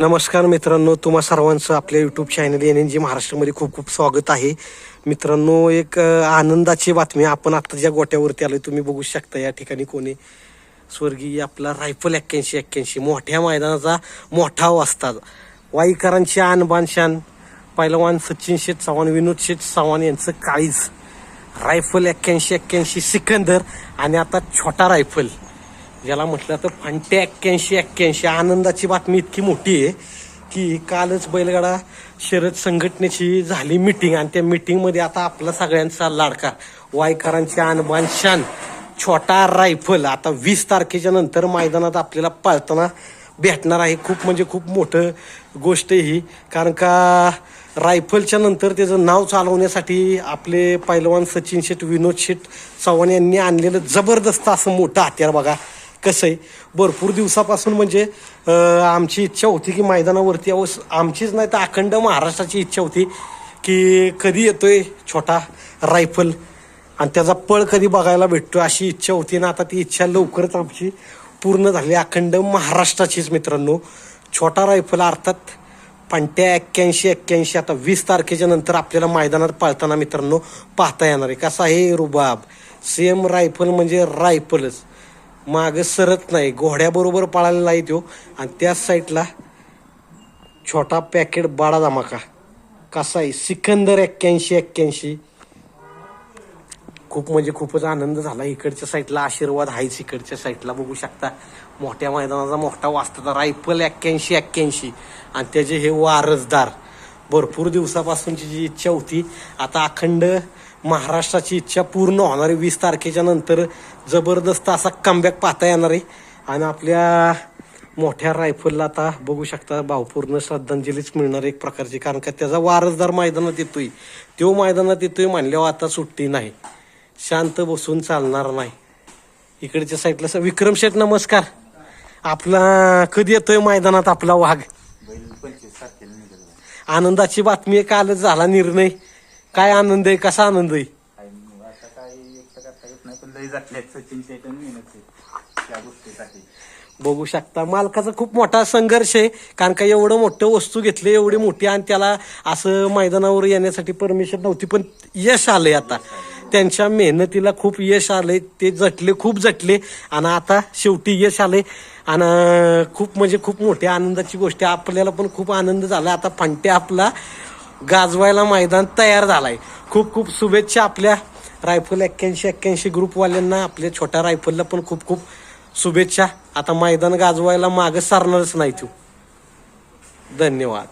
नमस्कार मित्रांनो, तुम्हा सर्वांचं आपल्या यूट्यूब चॅनल NNG महाराष्ट्रामध्ये खूप खूप स्वागत आहे. मित्रांनो, एक आनंदाची बातमी. आपण आता ज्या गोट्यावरती आलोय तुम्ही बघू शकता. या ठिकाणी कोणी स्वर्गीय आपला रायफल 81 मोठ्या मैदानाचा मोठा वाजता वाईकरांची आणबान शान पहिलवान सचिन शेठ चव्हाण, विनोद शेठ चव्हाण यांचं काळीज रायफल 81 सिकंदर आणि आता छोटा रायफल ज्याला म्हटलं तर फांटे 81 आनंदाची बातमी इतकी मोठी आहे की कालच बैलगाडा शर्यत संघटनेची झाली मीटिंग आणि त्या मीटिंगमध्ये आता आपला सगळ्यांचा लाडका वायकरांची आणबान शान छोटा रायफल आता 20 तारखेच्या नंतर मैदानात आपल्याला पळताना भेटणार आहे. खूप म्हणजे खूप मोठं गोष्ट ही, कारण का रायफलच्या नंतर त्याचं नाव चालवण्यासाठी आपले पैलवान सचिन शेठ, विनोद शेठ चव्हाण यांनी आणलेलं जबरदस्त असं मोठं हत्यार. बघा कसं आहे, भरपूर दिवसापासून म्हणजे आमची इच्छा होती की मैदानावरती आमचीच नाही तर अखंड महाराष्ट्राची इच्छा होती की कधी येतोय छोटा रायफल आणि त्याचा पळ कधी बघायला भेटतोय अशी इच्छा होती ना. आता ती इच्छा लवकरच आमची पूर्ण झाली. अखंड महाराष्ट्राचीच मित्रांनो छोटा रायफल अर्थात फांट्या 81 आता 20 तारखेच्या नंतर आपल्याला मैदानात पाळताना मित्रांनो पाहता येणार आहे. कसा आहे रुबाब, सेम रायफल म्हणजे रायफलच, मागं सरत नाही, घोड्याबरोबर पळालेला आहे तो. आणि त्याच साईडला छोटा पॅकेट बाडा धमाका कसा आहे सिकंदर 81 खूप म्हणजे खूपच आनंद झाला. इकडच्या साईडला आशीर्वाद आहेच, इकडच्या साईडला बघू शकता मोठ्या मैदानाचा मोठा वाजता रायफल 81 आणि त्याचे हे वारसदार. भरपूर दिवसापासूनची जी इच्छा होती आता अखंड महाराष्ट्राची इच्छा पूर्ण होणार आहे. 20 तारखेच्या नंतर जबरदस्त असा कमबॅक पाहता येणार आहे आणि आपल्या मोठ्या रायफलला आता बघू शकता भावपूर्ण श्रद्धांजलीच मिळणार एक प्रकारची, कारण का त्याचा वारसदार मैदानात येतोय, तो मैदानात येतोय म्हणल्यावर आता सुट्टी नाही, शांत बसून चालणार नाही. इकडच्या साईडला विक्रम शेठ नमस्कार. आपला कधी येतोय मैदानात आपला वाघ? आनंदाची बातमी आहे, कालच झाला निर्णय. काय आनंद आहे, कसा आनंद आहे? बघू शकता मालकाचा खूप मोठा संघर्ष आहे, कारण का एवढं मोठं वस्तू घेतली एवढी मोठी आणि त्याला असं मैदानावर येण्यासाठी परमिशन नव्हती, पण यश आलंय. आता त्यांच्या मेहनतीला खूप यश आलंय, ते झटले खूप झटले आणि आता शेवटी यश आलंय आणि खूप म्हणजे खूप मोठ्या आनंदाची गोष्ट आहे. आपल्याला पण खूप आनंद झाला. आता फांटे आपला गाजवायला मैदान तयार झालाय. खूप खूप शुभेच्छा आपल्या रायफल 81 ग्रुपवाल्यांना, आपल्या छोट्या रायफलला पण खूप खूप शुभेच्छा. आता मैदान गाजवायला मागे सरणारच नाही तू. धन्यवाद.